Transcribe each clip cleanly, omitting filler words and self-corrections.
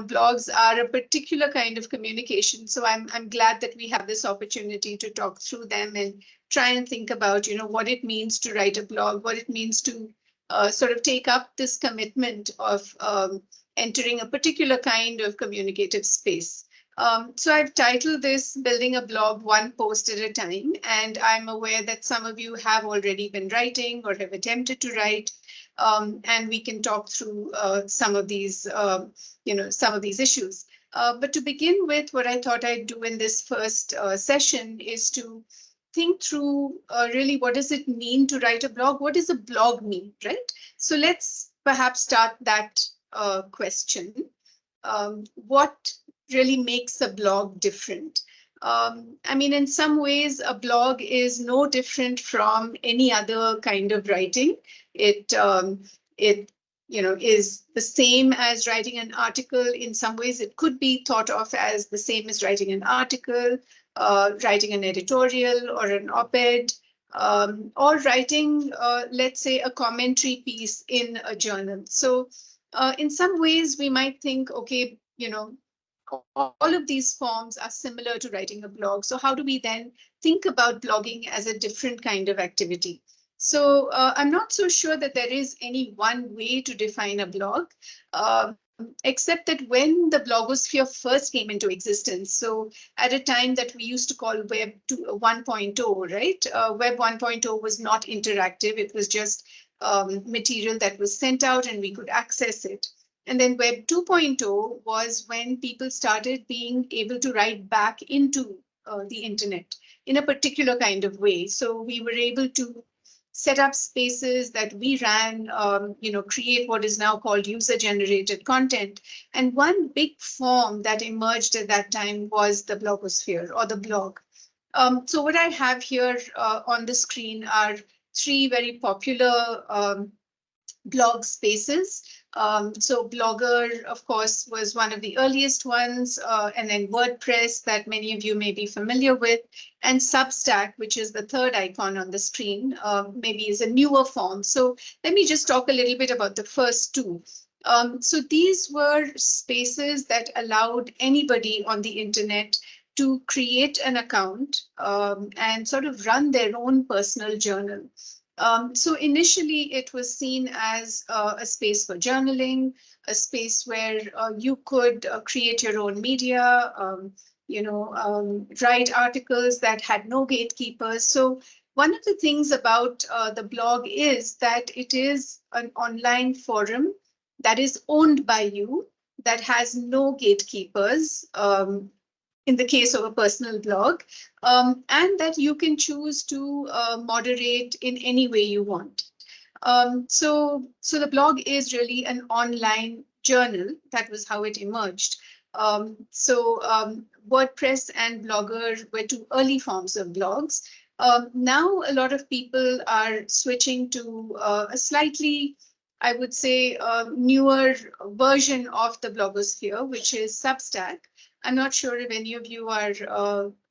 blogs are a particular kind of communication. So I'm glad that we have this opportunity to talk through them and try and think about, what it means to write a blog, what it means to sort of take up this commitment of entering a particular kind of communicative space. So I've titled this Building a Blog One Post at a Time, and I'm aware that some of you have already been writing or have attempted to write, and we can talk through some of these issues. But to begin with, what I thought I'd do in this first session is to think through really what does it mean to write a blog? What does a blog mean, right? So let's perhaps start that question. What really makes a blog different? I mean, in some ways, a blog is no different from any other kind of writing. It is the same as writing an article. In some ways, it could be thought of as the same as writing an article, writing an editorial or an op-ed, or writing, let's say, a commentary piece in a journal. So in some ways, we might think, okay, all of these forms are similar to writing a blog. So how do we then think about blogging as a different kind of activity? So I'm not so sure that there is any one way to define a blog, except that when the blogosphere first came into existence, so at a time that we used to call Web 1.0, right? Web 1.0 was not interactive. It was just material that was sent out and we could access it. And then Web 2.0 was when people started being able to write back into the internet in a particular kind of way. So we were able to set up spaces that we ran, create what is now called user-generated content. And one big form that emerged at that time was the blogosphere or the blog. So what I have here on the screen are three very popular blog spaces. So Blogger, of course, was one of the earliest ones, and then WordPress that many of you may be familiar with, and Substack, which is the third icon on the screen, maybe is a newer form. So let me just talk a little bit about the first two. So these were spaces that allowed anybody on the internet to create an account and sort of run their own personal journal. So initially, it was seen as a space for journaling, a space where you could create your own media, write articles that had no gatekeepers. So one of the things about the blog is that it is an online forum that is owned by you, that has no gatekeepers. In the case of a personal blog, and that you can choose to moderate in any way you want. So the blog is really an online journal. That was how it emerged. WordPress and Blogger were two early forms of blogs. Now a lot of people are switching to a slightly, I would say, newer version of the blogosphere, which is Substack. I'm not sure if any of you are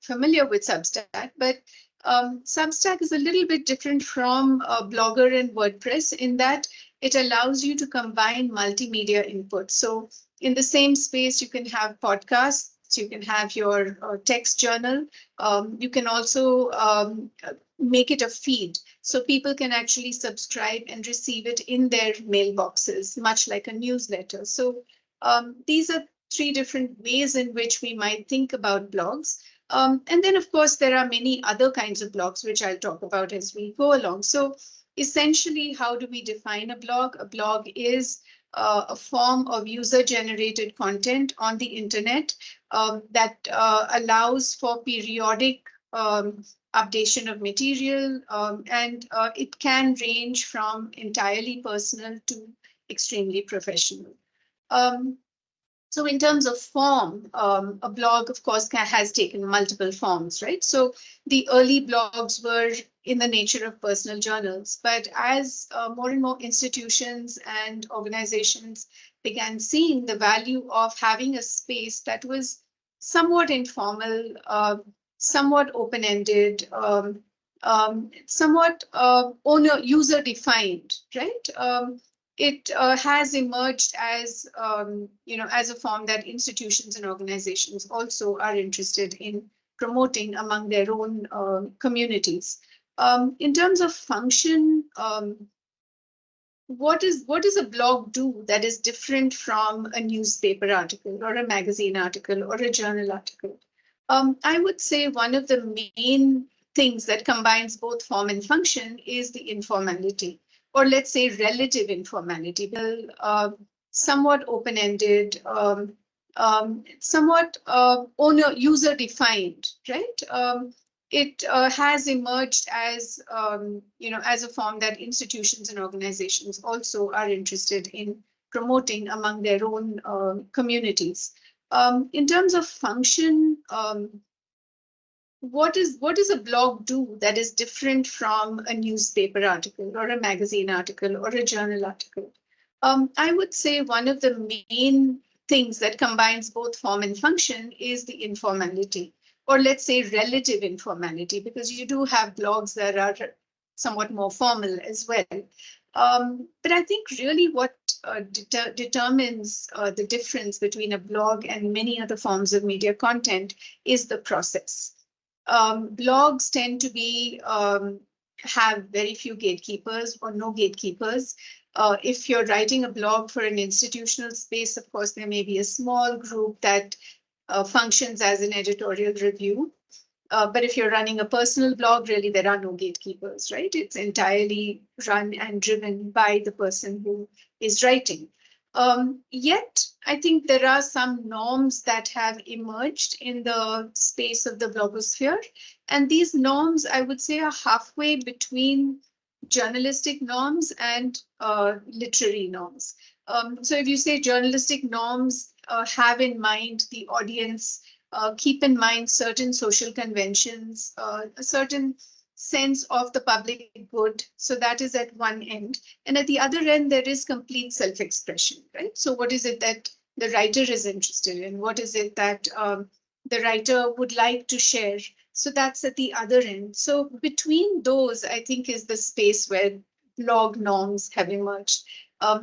familiar with Substack, but Substack is a little bit different from Blogger and WordPress in that it allows you to combine multimedia input. So in the same space, you can have podcasts, you can have your text journal. You can also make it a feed. So people can actually subscribe and receive it in their mailboxes, much like a newsletter. So these are three different ways in which we might think about blogs. And then, of course, there are many other kinds of blogs, which I'll talk about as we go along. So essentially, how do we define a blog? A blog is a form of user-generated content on the internet that allows for periodic updation of material, and it can range from entirely personal to extremely professional. So in terms of form, a blog, of course, has taken multiple forms, right? So the early blogs were in the nature of personal journals, but as more and more institutions and organizations began seeing the value of having a space that was somewhat informal, somewhat open-ended, somewhat user-defined, right? it has emerged as, as a form that institutions and organizations also are interested in promoting among their own communities. In terms of function, what does a blog do that is different from a newspaper article or a magazine article or a journal article? I would say one of the main things that combines both form and function is the informality, or let's say relative informality, somewhat open-ended, somewhat owner user defined, right? It has emerged as, as a form that institutions and organizations also are interested in promoting among their own communities. In terms of function, what does a blog do that is different from a newspaper article or a magazine article or a journal article? I would say one of the main things that combines both form and function is the informality, or let's say relative informality, because you do have blogs that are somewhat more formal as well. But I think really what determines the difference between a blog and many other forms of media content is the process. Blogs tend to be have very few gatekeepers or no gatekeepers. If you're writing a blog for an institutional space, of course, there may be a small group that functions as an editorial review. But if you're running a personal blog, really, there are no gatekeepers, right? It's entirely run and driven by the person who is writing. Yet, I think there are some norms that have emerged in the space of the blogosphere. And these norms, I would say, are halfway between journalistic norms and literary norms. So if you say journalistic norms have in mind the audience, keep in mind certain social conventions, a certain sense of the public good. So that is at one end. And at the other end, there is complete self-expression, right? So what is it that the writer is interested in? What is it that the writer would like to share? So that's at the other end. So between those, I think, is the space where blog norms have emerged.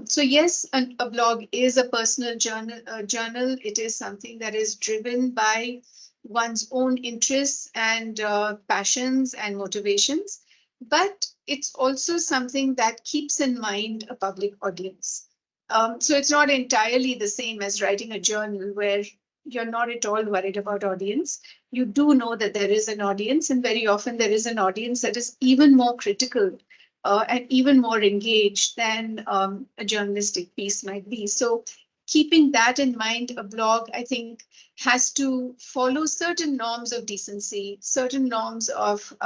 So yes, a blog is a personal journal. It is something that is driven by one's own interests and passions and motivations, but it's also something that keeps in mind a public audience. So it's not entirely the same as writing a journal where you're not at all worried about audience. You do know that there is an audience, and very often there is an audience that is even more critical and even more engaged than a journalistic piece might be. So keeping that in mind, a blog, I think, has to follow certain norms of decency, certain norms of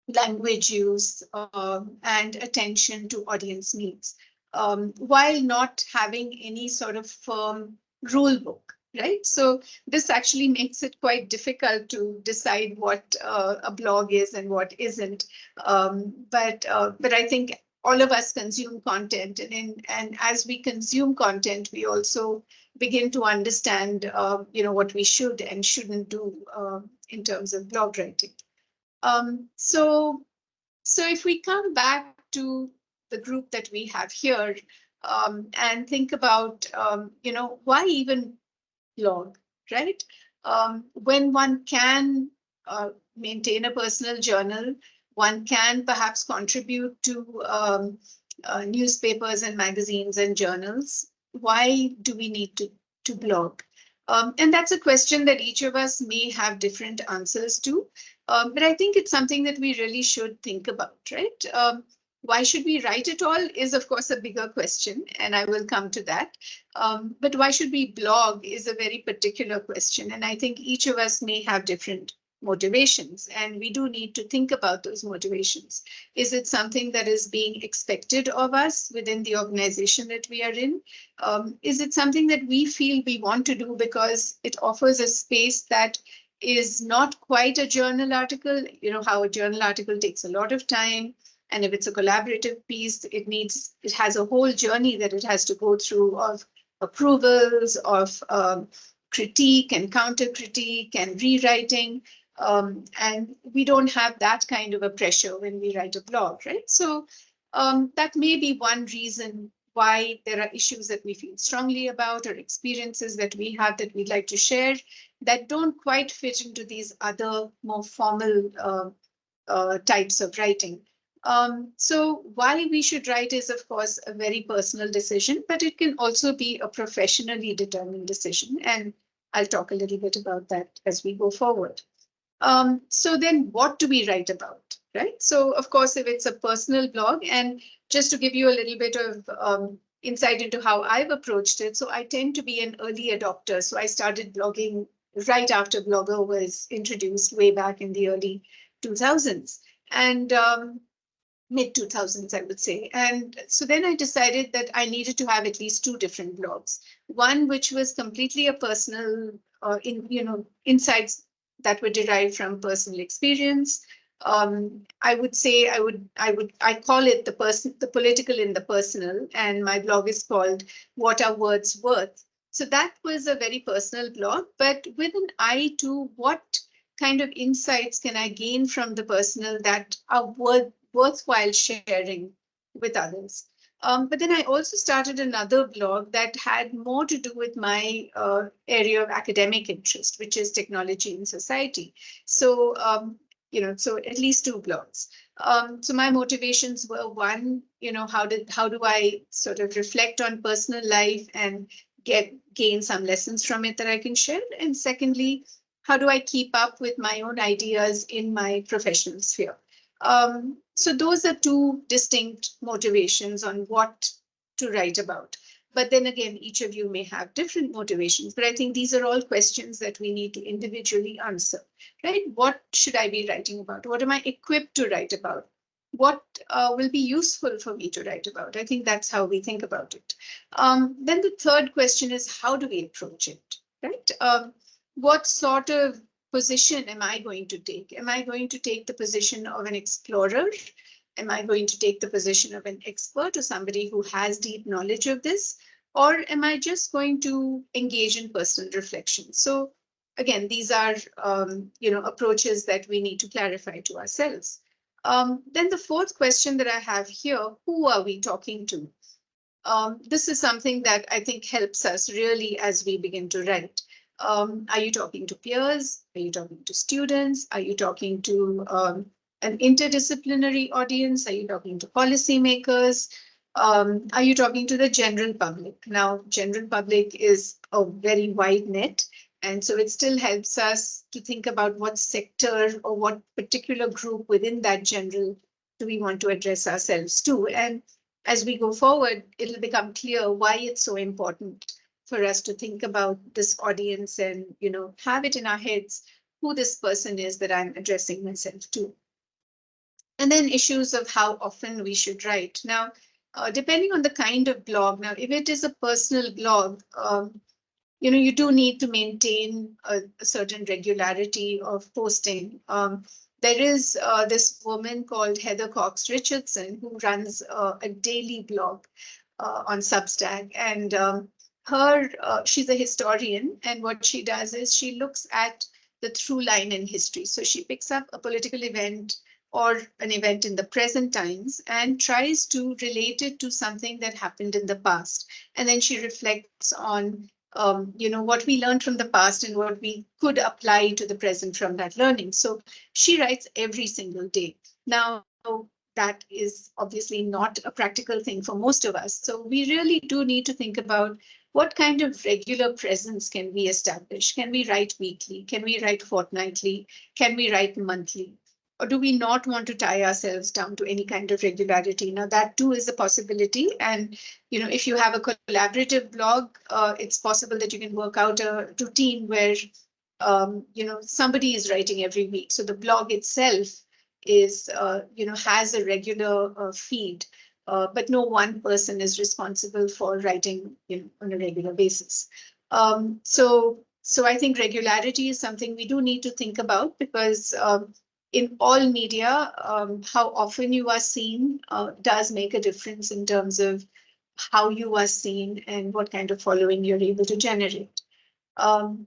language use, and attention to audience needs, while not having any sort of firm rule book, right? So this actually makes it quite difficult to decide what a blog is and what isn't. But I think all of us consume content, and as we consume content, we also begin to understand, what we should and shouldn't do in terms of blog writing. So if we come back to the group that we have here, and think about, why even blog, right? When one can maintain a personal journal, one can perhaps contribute to newspapers and magazines and journals. Why do we need to blog? And that's a question that each of us may have different answers to. But I think it's something that we really should think about, right? Why should we write at all is, of course, a bigger question, and I will come to that. But why should we blog is a very particular question, and I think each of us may have different motivations, and we do need to think about those motivations. Is it something that is being expected of us within the organization that we are in? Is it something that we feel we want to do because it offers a space that is not quite a journal article? You know how a journal article takes a lot of time, and if it's a collaborative piece, it has a whole journey that it has to go through of approvals, of critique and counter critique and rewriting. And we don't have that kind of a pressure when we write a blog, right? So That may be one reason why there are issues that we feel strongly about, or experiences that we have that we'd like to share that don't quite fit into these other more formal types of writing. So why we should write is, of course, a very personal decision, but it can also be a professionally determined decision. And I'll talk a little bit about that as we go forward. So then what do we write about, right? So of course, if it's a personal blog, and just to give you a little bit of insight into how I've approached it, so I tend to be an early adopter. So I started blogging right after Blogger was introduced way back in the early 2000s. And mid 2000s, I would say. And so then I decided that I needed to have at least two different blogs. One which was completely a personal, insights that were derived from personal experience. I would say I call it the political in the personal, and my blog is called What Are Words Worth? So that was a very personal blog, but with an eye to what kind of insights can I gain from the personal that are worthwhile sharing with others. But then I also started another blog that had more to do with my area of academic interest, which is technology and society. So, so at least two blogs. So my motivations were, one, how do I sort of reflect on personal life and gain some lessons from it that I can share? And secondly, how do I keep up with my own ideas in my professional sphere? So those are two distinct motivations on what to write about. But then again, each of you may have different motivations. But I think these are all questions that we need to individually answer, right? What should I be writing about? What am I equipped to write about? What will be useful for me to write about? I think that's how we think about it. Then the third question is, how do we approach it, right? What sort of position am I going to take? Am I going to take the position of an explorer? Am I going to take the position of an expert or somebody who has deep knowledge of this? Or am I just going to engage in personal reflection? So again, these are approaches that we need to clarify to ourselves. Then the fourth question that I have here, who are we talking to? This is something that I think helps us really as we begin to write. Are you talking to peers? Are you talking to students? Are you talking to an interdisciplinary audience? Are you talking to policymakers? Are you talking to the general public? Now, general public is a very wide net. And so it still helps us to think about what sector or what particular group within that general do we want to address ourselves to. And as we go forward, it'll become clear why it's so important for us to think about this audience and, have it in our heads who this person is that I'm addressing myself to. And then issues of how often we should write. Now, depending on the kind of blog, now, if it is a personal blog, you do need to maintain a certain regularity of posting. There is this woman called Heather Cox Richardson who runs a daily blog on Substack, and she's a historian, and what she does is she looks at the through line in history. So she picks up a political event or an event in the present times and tries to relate it to something that happened in the past, and then she reflects on what we learned from the past and what we could apply to the present from that learning. So she writes every single day. Now, that is obviously not a practical thing for most of us. So we really do need to think about what kind of regular presence can we establish? Can we write weekly? Can we write fortnightly? Can we write monthly? Or do we not want to tie ourselves down to any kind of regularity? Now, that too is a possibility. And, if you have a collaborative blog, it's possible that you can work out a routine where, somebody is writing every week. So the blog itself is, has a regular feed, but no one person is responsible for writing, on a regular basis. So I think regularity is something we do need to think about, because in all media, how often you are seen does make a difference in terms of how you are seen and what kind of following you're able to generate. Um,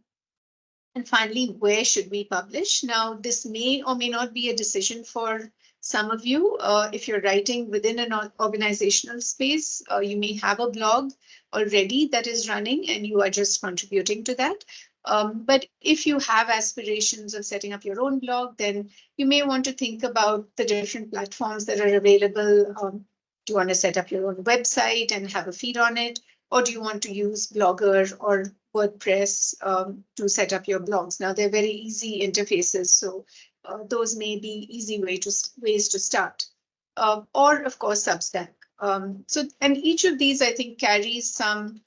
and finally, where should we publish? Now, this may or may not be a decision for Some of you, if you're writing within an organizational space, you may have a blog already that is running and you are just contributing to that. But if you have aspirations of setting up your own blog, then you may want to think about the different platforms that are available. Do you want to set up your own website and have a feed on it? Or do you want to use Blogger or WordPress to set up your blogs? Now, they're very easy interfaces, so those may be easy ways to start. Or, of course, Substack. And each of these, I think, carries some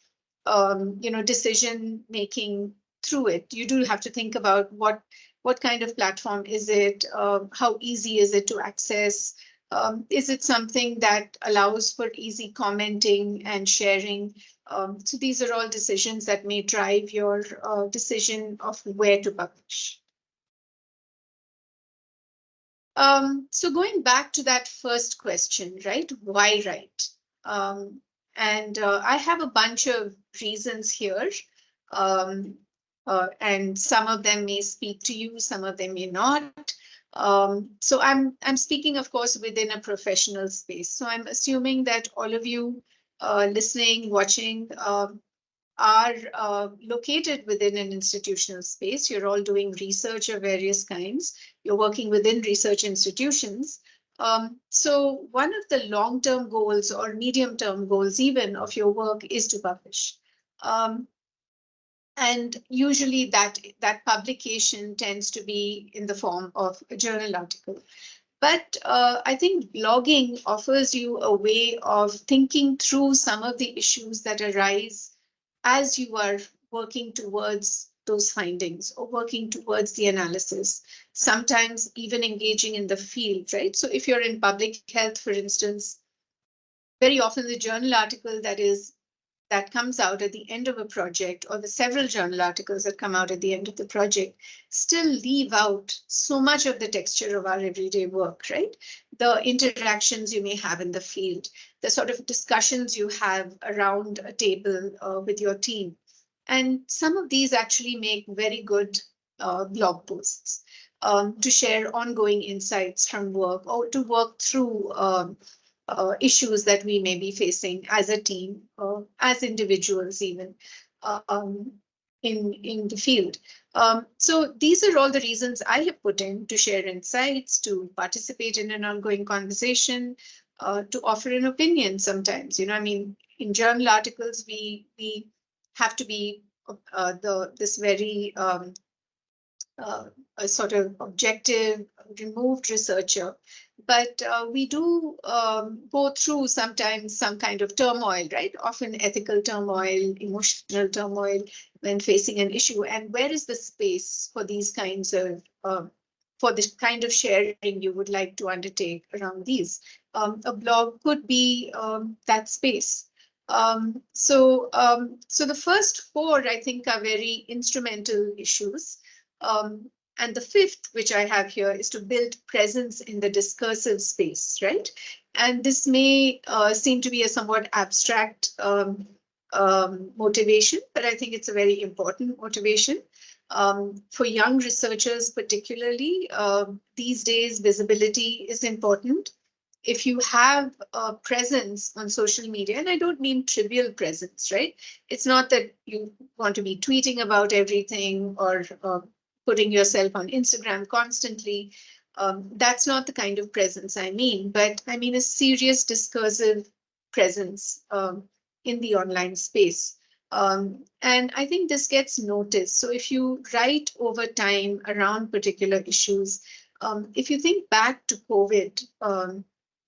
decision making through it. You do have to think about what kind of platform is it, how easy is it to access, is it something that allows for easy commenting and sharing. So these are all decisions that may drive your decision of where to publish. So going back to that first question, right? Why write? And I have a bunch of reasons here. And some of them may speak to you, some of them may not. So I'm speaking, of course, within a professional space. So I'm assuming that all of you listening, watching, are located within an institutional space. You're all doing research of various kinds. You're working within research institutions. So one of the long-term goals or medium-term goals even of your work is to publish. And usually that publication tends to be in the form of a journal article. But I think blogging offers you a way of thinking through some of the issues that arise as you are working towards those findings or working towards the analysis, sometimes even engaging in the field, right? So if you're in public health, for instance, very often the journal article that comes out at the end of a project, or the several journal articles that come out at the end of the project, still leave out so much of the texture of our everyday work, right? The interactions you may have in the field, the sort of discussions you have around a table with your team. And some of these actually make very good blog posts to share ongoing insights from work or to work through issues that we may be facing as a team, as individuals even in the field. So these are all the reasons I have put in to share insights, to participate in an ongoing conversation, to offer an opinion sometimes. I mean, in journal articles, we have to be this very a sort of objective, removed researcher. But we do go through sometimes some kind of turmoil, right? Often ethical turmoil, emotional turmoil when facing an issue. And where is the space for these kinds of, for the kind of sharing you would like to undertake around these? A blog could be that space. So the first four, I think, are very instrumental issues. And the fifth, which I have here, is to build presence in the discursive space, right? And this may seem to be a somewhat abstract motivation, but I think it's a very important motivation. For young researchers, particularly, these days, visibility is important. If you have a presence on social media, and I don't mean trivial presence, right? It's not that you want to be tweeting about everything or putting yourself on Instagram constantly. That's not the kind of presence I mean, but I mean a serious discursive presence in the online space. And I think this gets noticed. So if you write over time around particular issues, if you think back to COVID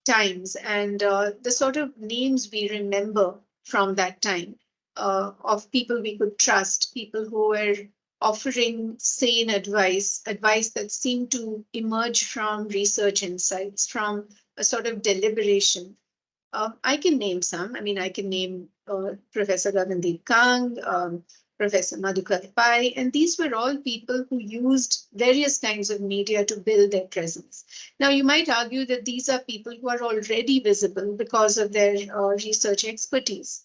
times and the sort of names we remember from that time of people we could trust, people who were offering sane advice that seemed to emerge from research insights, from a sort of deliberation. I can name some. I mean, I can name Professor Gagandeep Kang, Professor Madhukar Pai, and these were all people who used various kinds of media to build their presence. Now, you might argue that these are people who are already visible because of their research expertise.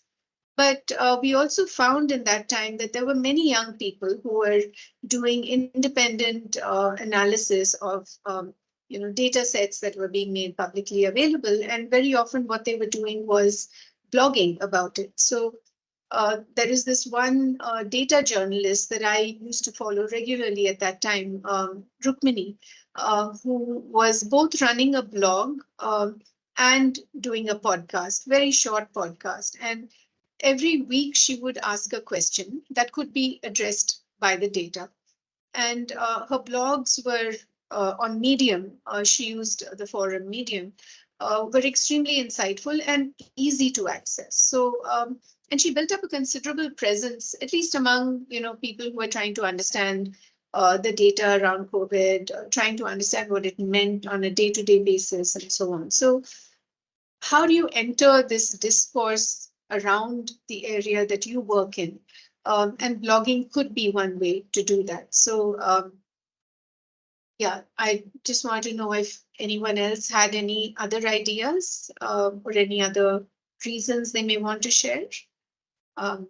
But we also found in that time that there were many young people who were doing independent analysis of data sets that were being made publicly available. And very often what they were doing was blogging about it. So there is this one data journalist that I used to follow regularly at that time, Rukmini, who was both running a blog and doing a podcast, very short podcast. And every week she would ask a question that could be addressed by the data. And her blogs were on Medium. She used the forum Medium, were extremely insightful and easy to access. So, and she built up a considerable presence, at least among people who are trying to understand the data around COVID, trying to understand what it meant on a day-to-day basis, and so on. So, how do you enter this discourse around the area that you work in? And blogging could be one way to do that. So yeah, I just want to know if anyone else had any other ideas or any other reasons they may want to share. Um,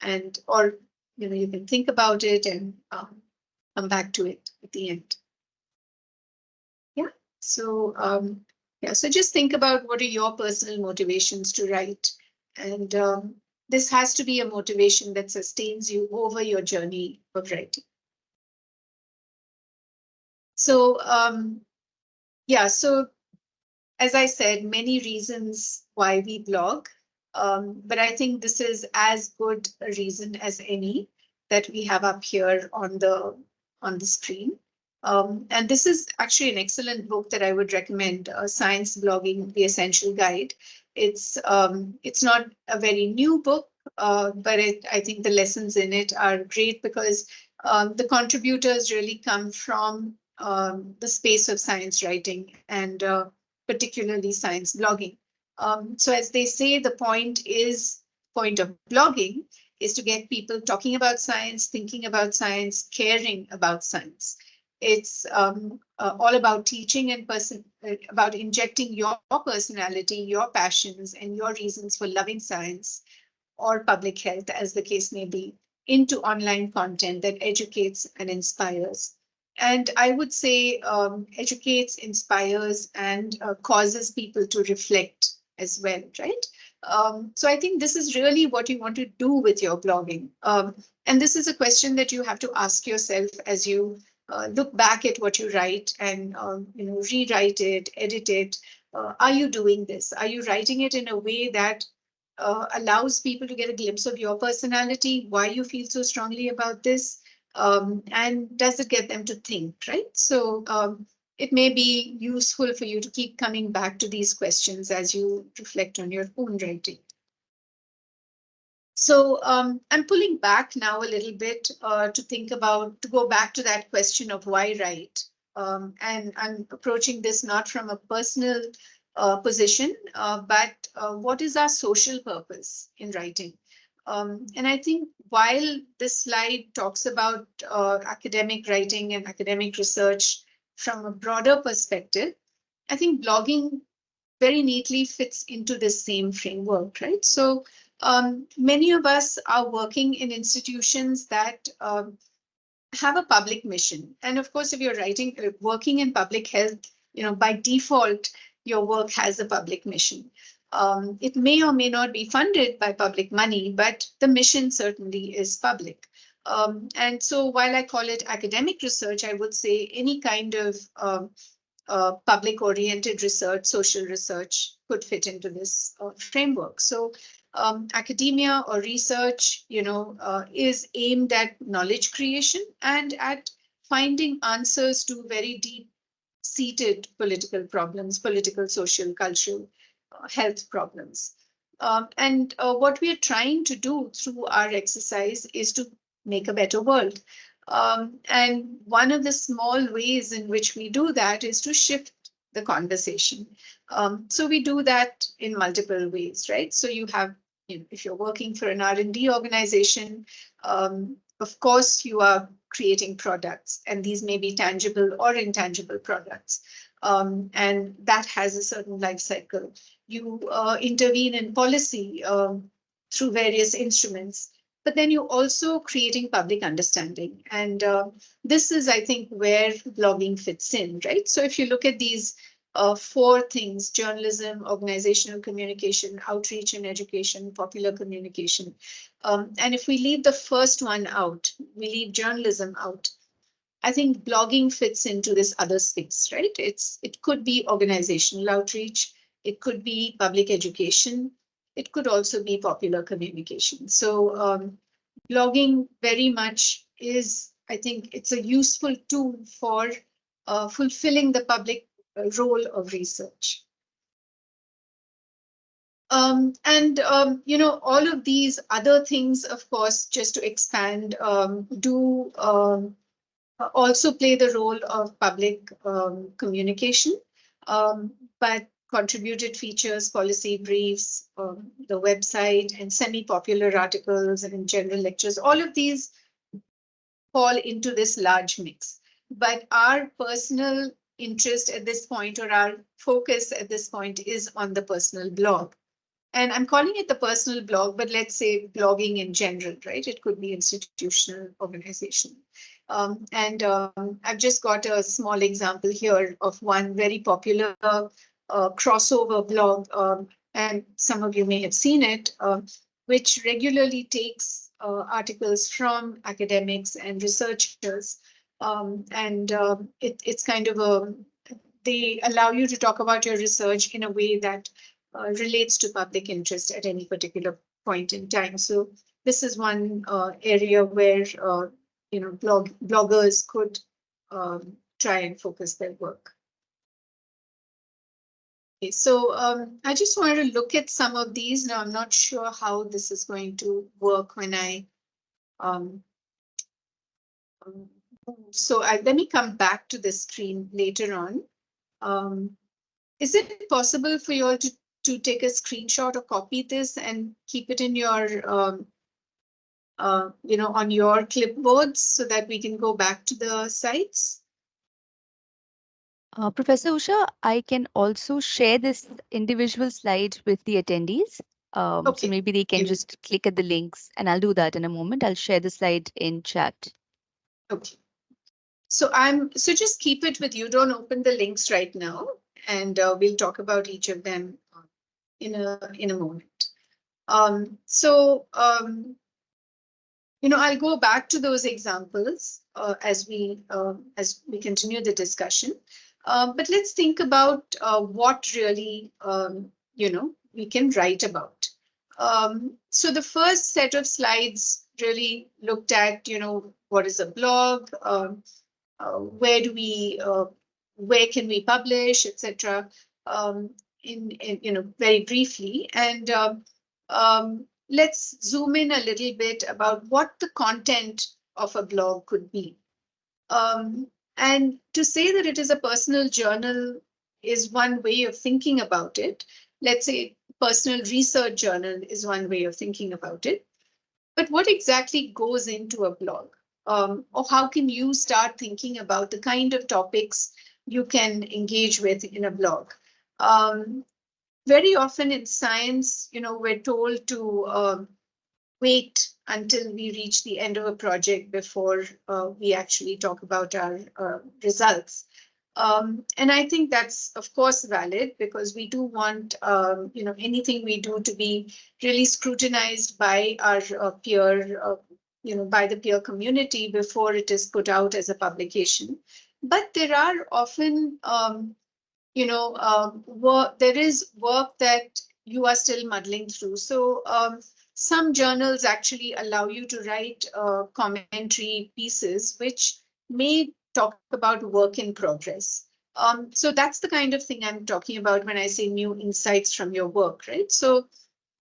and or you can think about it and come back to it at the end. Yeah. So yeah, so just think about what are your personal motivations to write. And this has to be a motivation that sustains you over your journey of writing. So yeah, so as I said, many reasons why we blog, but I think this is as good a reason as any that we have up here on the screen. And this is actually an excellent book that I would recommend, Science Blogging: The Essential Guide. It's not a very new book, but I think the lessons in it are great because the contributors really come from the space of science writing and particularly science blogging. So as they say, the point of blogging is to get people talking about science, thinking about science, caring about science. It's all about teaching and about injecting your personality, your passions, and your reasons for loving science or public health, as the case may be, into online content that educates and inspires. And I would say educates, inspires, and causes people to reflect as well, right? So I think this is really what you want to do with your blogging. And this is a question that you have to ask yourself as you look back at what you write and rewrite it, edit it. Are you doing this? Are you writing it in a way that allows people to get a glimpse of your personality, why you feel so strongly about this, and does it get them to think, right? So it may be useful for you to keep coming back to these questions as you reflect on your own writing. So I'm pulling back now a little bit to go back to that question of why write. And I'm approaching this not from a personal position, but what is our social purpose in writing? And I think while this slide talks about academic writing and academic research from a broader perspective, I think blogging very neatly fits into this same framework, right? So many of us are working in institutions that have a public mission. And of course, if you're working in public health, by default, your work has a public mission. It may or may not be funded by public money, but the mission certainly is public. And so while I call it academic research, I would say any kind of public-oriented research, social research could fit into this framework. So academia or research, is aimed at knowledge creation and at finding answers to very deep-seated political problems, political, social, cultural, health problems. And what we are trying to do through our exercise is to make a better world. And one of the small ways in which we do that is to shift the conversation. So we do that in multiple ways, right? So you have, if you're working for an R&D organization, of course, you are creating products, and these may be tangible or intangible products. And that has a certain life cycle. You intervene in policy through various instruments. but then you're also creating public understanding. And this is, I think, where blogging fits in, right? So if you look at these four things: journalism, organizational communication, outreach and education, popular communication. And if we leave the first one out, we leave journalism out, I think blogging fits into this other space, right? It could be organizational outreach, it could be public education, it could also be popular communication. So blogging very much is, I think, it's a useful tool for fulfilling the public role of research. All of these other things, of course, just to expand, do also play the role of public communication, but contributed features, policy briefs, the website, and semi-popular articles and general lectures, all of these fall into this large mix. But our personal interest at this point, or our focus at this point, is on the personal blog. And I'm calling it the personal blog, but let's say blogging in general, right? It could be institutional, organization. I've just got a small example here of one very popular crossover blog, and some of you may have seen it, which regularly takes articles from academics and researchers. It's kind of they allow you to talk about your research in a way that relates to public interest at any particular point in time. So this is one area where bloggers could try and focus their work. Okay, so I just wanted to look at some of these. Now, I'm not sure how this is going to work when I um, let me come back to the screen later on. Is it possible for you all to take a screenshot or copy this and keep it in your, on your clipboards so that we can go back to the sites? Professor Usha, I can also share this individual slide with the attendees. So Okay. maybe they can just click at the links, and I'll do that in a moment. I'll share the slide in chat. Okay. So just keep it with you. Don't open the links right now, and we'll talk about each of them in a moment. I'll go back to those examples as we continue the discussion. But let's think about what really we can write about. So the first set of slides really looked at what is a blog, where do we where can we publish, etc. In very briefly, and let's zoom in a little bit about what the content of a blog could be. And to say that it is a personal journal is one way of thinking about it. Let's say personal research journal is one way of thinking about it. But what exactly goes into a blog? Or how can you start thinking about the kind of topics you can engage with in a blog? Very often in science, we're told to wait until we reach the end of a project before we actually talk about our results. And I think that's, of course, valid because we do want, anything we do to be really scrutinized by our by the peer community before it is put out as a publication. But there are often, there is work that you are still muddling through. So some journals actually allow you to write commentary pieces which may talk about work in progress. So that's the kind of thing I'm talking about when I say new insights from your work, right? So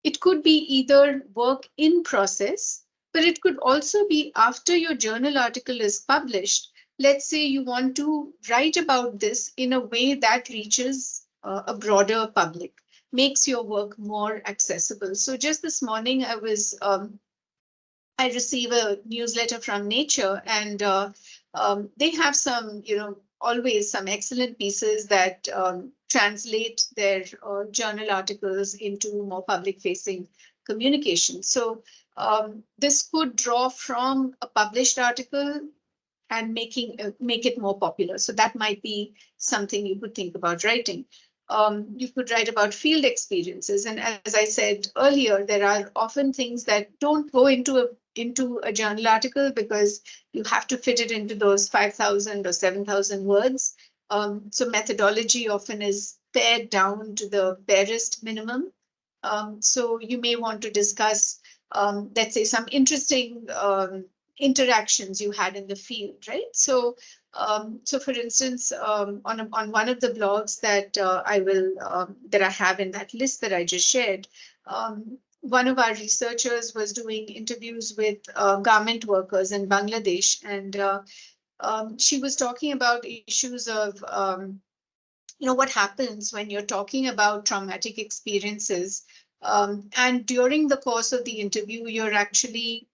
it could be either work in process, but it could also be after your journal article is published. Let's say you want to write about this in a way that reaches a broader public, makes your work more accessible. So just this morning, I receive a newsletter from Nature, and they have some, always some excellent pieces that translate their journal articles into more public-facing communication. So This could draw from a published article and make it more popular. So that might be something you could think about writing. You could write about field experiences, and as I said earlier, there are often things that don't go into a journal article because you have to fit it into those 5,000 or 7,000 words. So methodology often is pared down to the barest minimum. So you may want to discuss, let's say, some interesting interactions you had in the field, right? So, so for instance, on one of the blogs that that I have in that list that I just shared, one of our researchers was doing interviews with garment workers in Bangladesh, and she was talking about issues of what happens when you're talking about traumatic experiences, and during the course of the interview, you're actually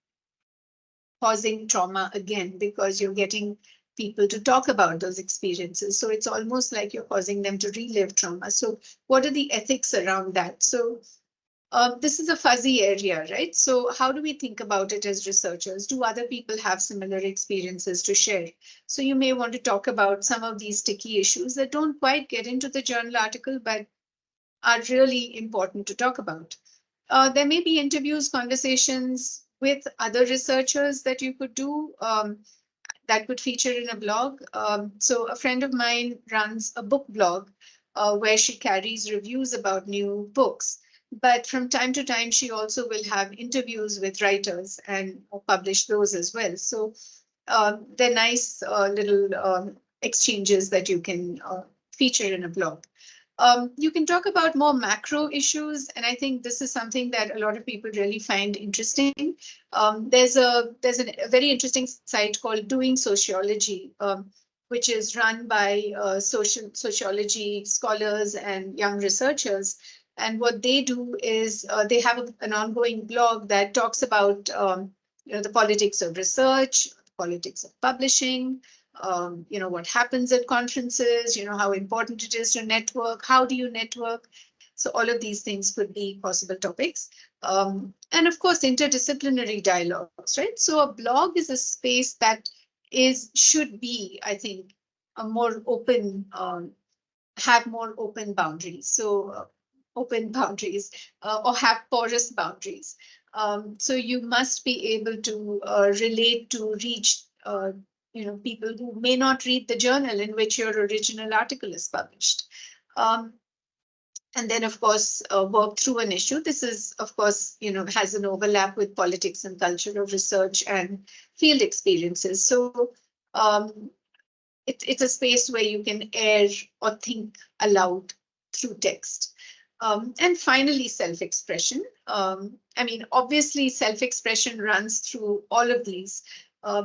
causing trauma again because you're getting people to talk about those experiences. So it's almost like you're causing them to relive trauma. So what are the ethics around that? So this is a fuzzy area, right? So how do we think about it as researchers? Do other people have similar experiences to share? So you may want to talk about some of these sticky issues that don't quite get into the journal article, but are really important to talk about. There may be interviews, conversations with other researchers that you could do, that could feature in a blog. So a friend of mine runs a book blog where she carries reviews about new books. But from time to time, she also will have interviews with writers and publish those as well. So they're nice little exchanges that you can feature in a blog. You can talk about more macro issues, and I think this is something that a lot of people really find interesting. There's a very interesting site called Doing Sociology, which is run by sociology scholars and young researchers. And what they do is they have an ongoing blog that talks about the politics of research, the politics of publishing, what happens at conferences, how important it is to network, how do you network? So all of these things could be possible topics. And of course, interdisciplinary dialogues, right? So a blog is a space that should be, I think, a more open, have more open boundaries. So open boundaries or have porous boundaries. So you must be able to relate to reach people who may not read the journal in which your original article is published. Um, and then, of course, work through an issue. This is, of course, has an overlap with politics and culture of research and field experiences. So it's a space where you can air or think aloud through text. And finally, self-expression. I mean, obviously, self-expression runs through all of these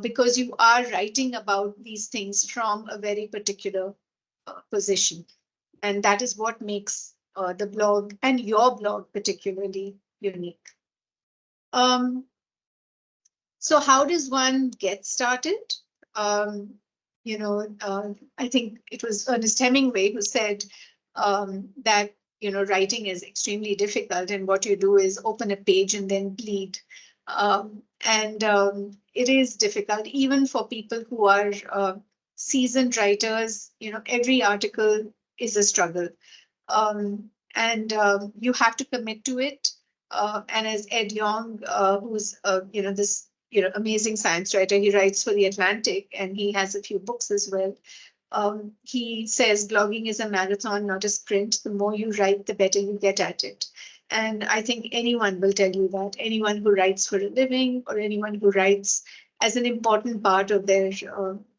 because you are writing about these things from a very particular position. And that is what makes the blog and your blog particularly unique. Um, so how does one get started? Um, I think it was Ernest Hemingway who said that, writing is extremely difficult, and what you do is open a page and then bleed. And it is difficult, even for people who are seasoned writers. Every article is a struggle, and you have to commit to it. And as Ed Yong, who's this amazing science writer, he writes for the Atlantic, and he has a few books as well. He says blogging is a marathon, not a sprint. The more you write, the better you get at it. And I think anyone will tell you that. Anyone who writes for a living or anyone who writes as an important part of their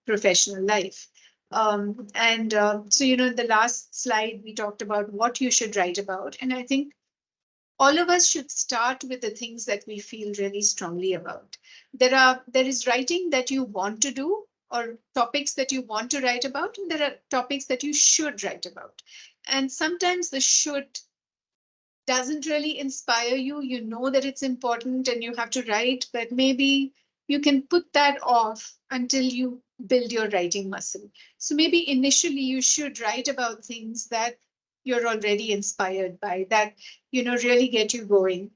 professional life. And so, in the last slide, we talked about what you should write about. And I think all of us should start with the things that we feel really strongly about. There is writing that you want to do or topics that you want to write about, and there are topics that you should write about. And sometimes the should doesn't really inspire you. You know that it's important and you have to write, but maybe you can put that off until you build your writing muscle. So maybe initially you should write about things that you're already inspired by, that really get you going.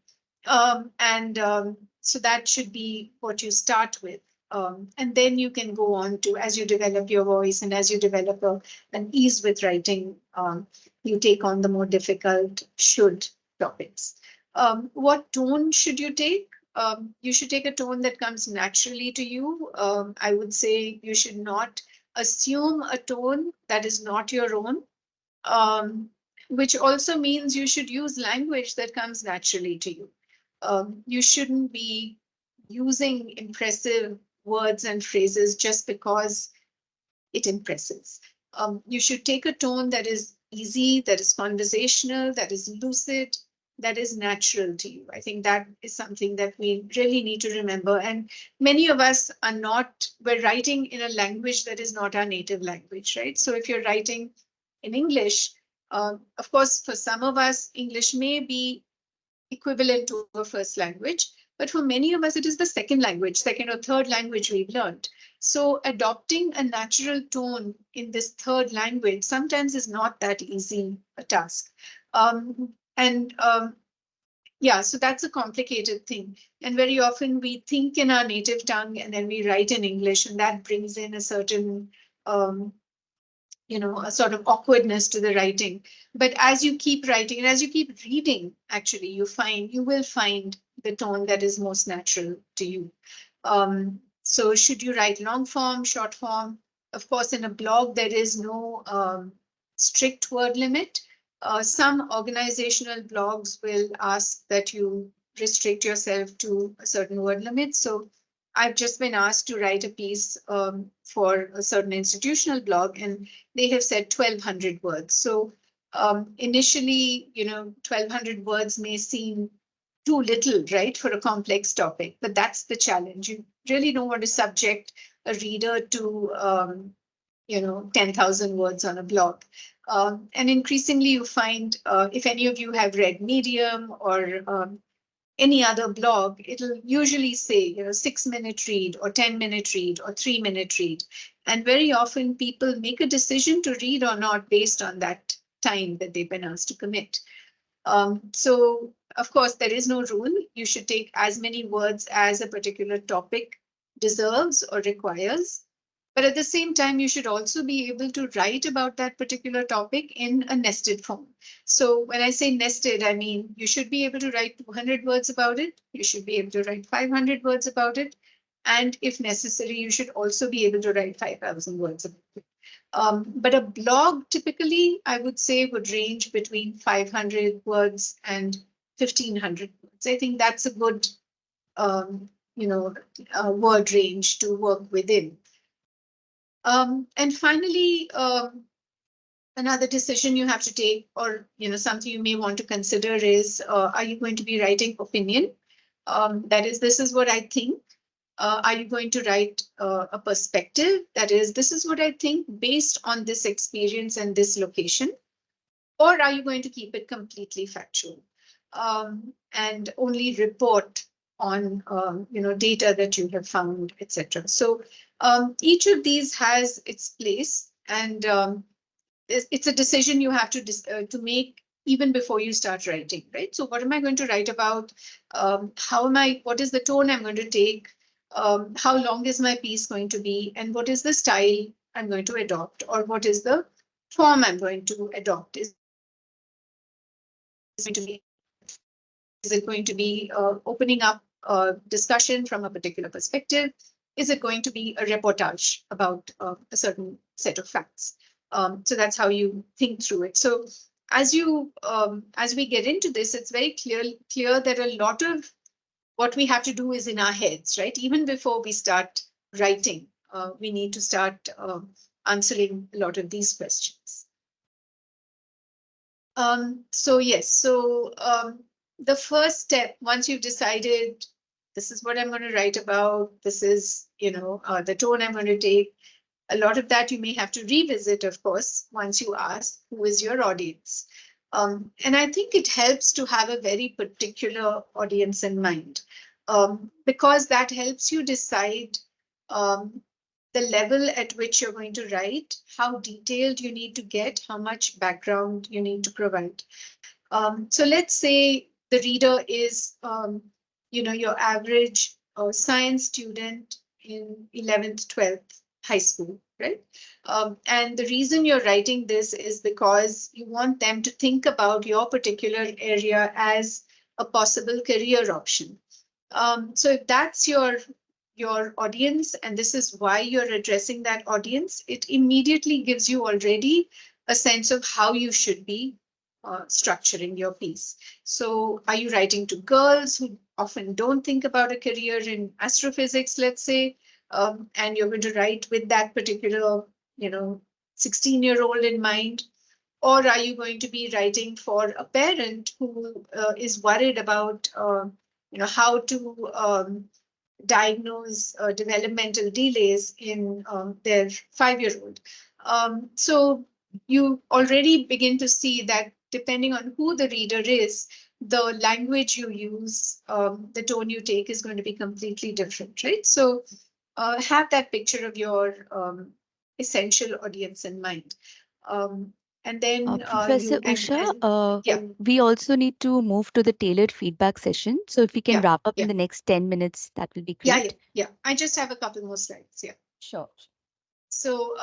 So that should be what you start with. And then you can go on to, as you develop your voice and as you develop an ease with writing, you take on the more difficult should topics. What tone should you take? You should take a tone that comes naturally to you. I would say you should not assume a tone that is not your own, which also means you should use language that comes naturally to you. You shouldn't be using impressive words and phrases just because it impresses. You should take a tone that is easy, that is conversational, that is lucid, that is natural to you. I think that is something that we really need to remember. And many of us are not, we're writing in a language that is not our native language, right? So if you're writing in English, of course, for some of us, English may be equivalent to a first language, but for many of us, it is the second language, second or third language we've learned. So adopting a natural tone in this third language sometimes is not that easy a task. And Yeah, so that's a complicated thing. And very often we think in our native tongue and then we write in English, and that brings in a certain um, a sort of awkwardness to the writing. But as you keep writing and as you keep reading, actually, you will find the tone that is most natural to you. So should you write long form, short form? Of course, in a blog, there is no strict word limit. Some organizational blogs will ask that you restrict yourself to a certain word limit. So I've just been asked to write a piece for a certain institutional blog, and they have said 1,200 words. So initially, 1,200 words may seem too little, right, for a complex topic, but that's the challenge. You really don't want to subject a reader to, 10,000 words on a blog. And increasingly, you find, if any of you have read Medium or any other blog, it'll usually say, 6-minute read or 10-minute read or 3-minute read. And very often people make a decision to read or not based on that time that they've been asked to commit. So, of course, there is no rule. You should take as many words as a particular topic deserves or requires. But at the same time, you should also be able to write about that particular topic in a nested form. So when I say nested, I mean you should be able to write 200 words about it. You should be able to write 500 words about it. And if necessary, you should also be able to write 5,000 words about it. But a blog typically, I would say, would range between 500 words and 1,500 words. I think that's a good, word range to work within. And finally, another decision you have to take, or something you may want to consider is, are you going to be writing opinion? That is, this is what I think. Are you going to write a perspective? That is, this is what I think based on this experience and this location. Or are you going to keep it completely factual and only report on data that you have found, etc. So each of these has its place, and it's a decision you have to make even before you start writing, right? So what am I going to write about? What is the tone I'm going to take? How long is my piece going to be? And what is the style I'm going to adopt? Or what is the form I'm going to adopt? Is it going to be opening up a discussion from a particular perspective? Is it going to be a reportage about a certain set of facts? So that's how you think through it. So as we get into this, it's very clear that a lot of what we have to do is in our heads, right? Even before we start writing, we need to start answering a lot of these questions. So yes, so the first step, once you've decided this is what I'm going to write about, this is, the tone I'm going to take, a lot of that you may have to revisit, of course, once you ask who is your audience. And I think it helps to have a very particular audience in mind, because that helps you decide the level at which you're going to write, how detailed you need to get, how much background you need to provide. So let's say the reader is, your average science student in 11th, 12th high school, right? And the reason you're writing this is because you want them to think about your particular area as a possible career option. So if that's your audience and this is why you're addressing that audience, it immediately gives you already a sense of how you should be structuring your piece. So are you writing to girls who often don't think about a career in astrophysics, let's say, and you're going to write with that particular, 16-year-old in mind? Or are you going to be writing for a parent who is worried about, how to diagnose developmental delays in their 5-year-old? So you already begin to see that depending on who the reader is, the language you use, the tone you take is going to be completely different, right? So have that picture of your essential audience in mind. Um, and then Professor Usha, yeah, we also need to move to the tailored feedback session. So if we can yeah, wrap up in yeah, the next 10 minutes, that will be yeah, yeah, great. yeah. I just have a couple more slides. Yeah. Sure. So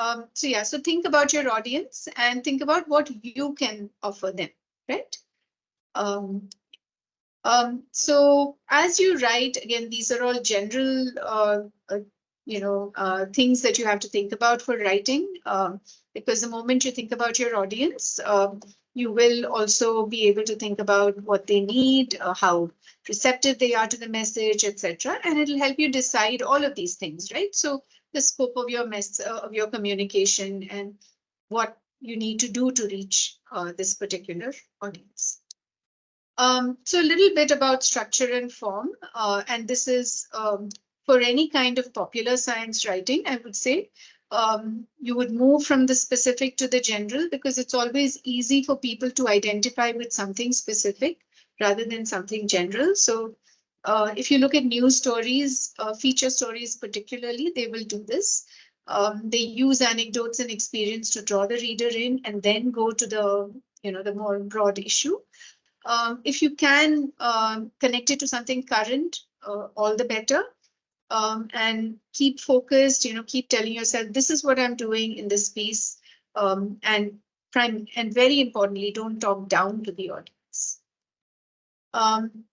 think about your audience and think about what you can offer them, right? Um, so as you write, again, these are all general, things that you have to think about for writing, because the moment you think about your audience, you will also be able to think about what they need, how receptive they are to the message, etc., and it'll help you decide all of these things, right? So the scope of your of your communication and what you need to do to reach this particular audience. So a little bit about structure and form, and this is for any kind of popular science writing, I would say. You would move from the specific to the general because it's always easy for people to identify with something specific rather than something general. So if you look at news stories, feature stories particularly, they will do this. They use anecdotes and experience to draw the reader in and then go to the more broad issue. If you can connect it to something current, all the better. And keep focused, keep telling yourself, this is what I'm doing in this piece. And very importantly, don't talk down to the audience. Um,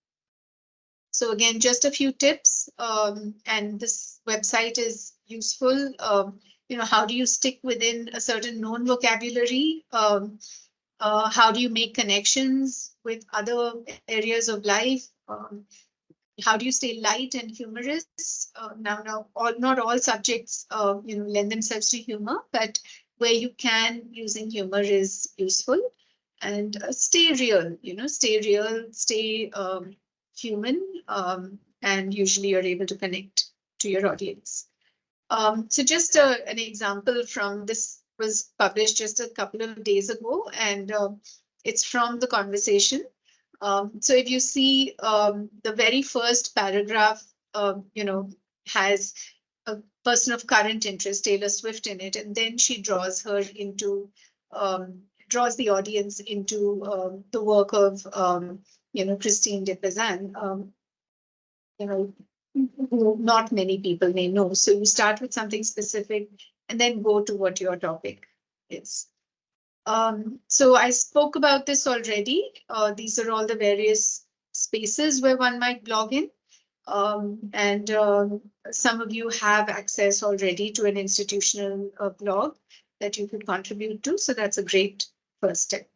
so again, just a few tips, and this website is useful. How do you stick within a certain known vocabulary? How do you make connections with other areas of life? How do you stay light and humorous? Not all subjects, lend themselves to humor, but where you can, using humor is useful. And stay real, stay human, and usually you're able to connect to your audience. So just an example from this was published just a couple of days ago, and it's from The Conversation. So if you see the very first paragraph, has a person of current interest, Taylor Swift, in it, and then she draws the audience into the work of, Christine de Pizan. You know, who not many people may know. So you start with something specific and then go to what your topic is. So I spoke about this already. These are all the various spaces where one might blog in. And some of you have access already to an institutional blog that you could contribute to. So that's a great first step.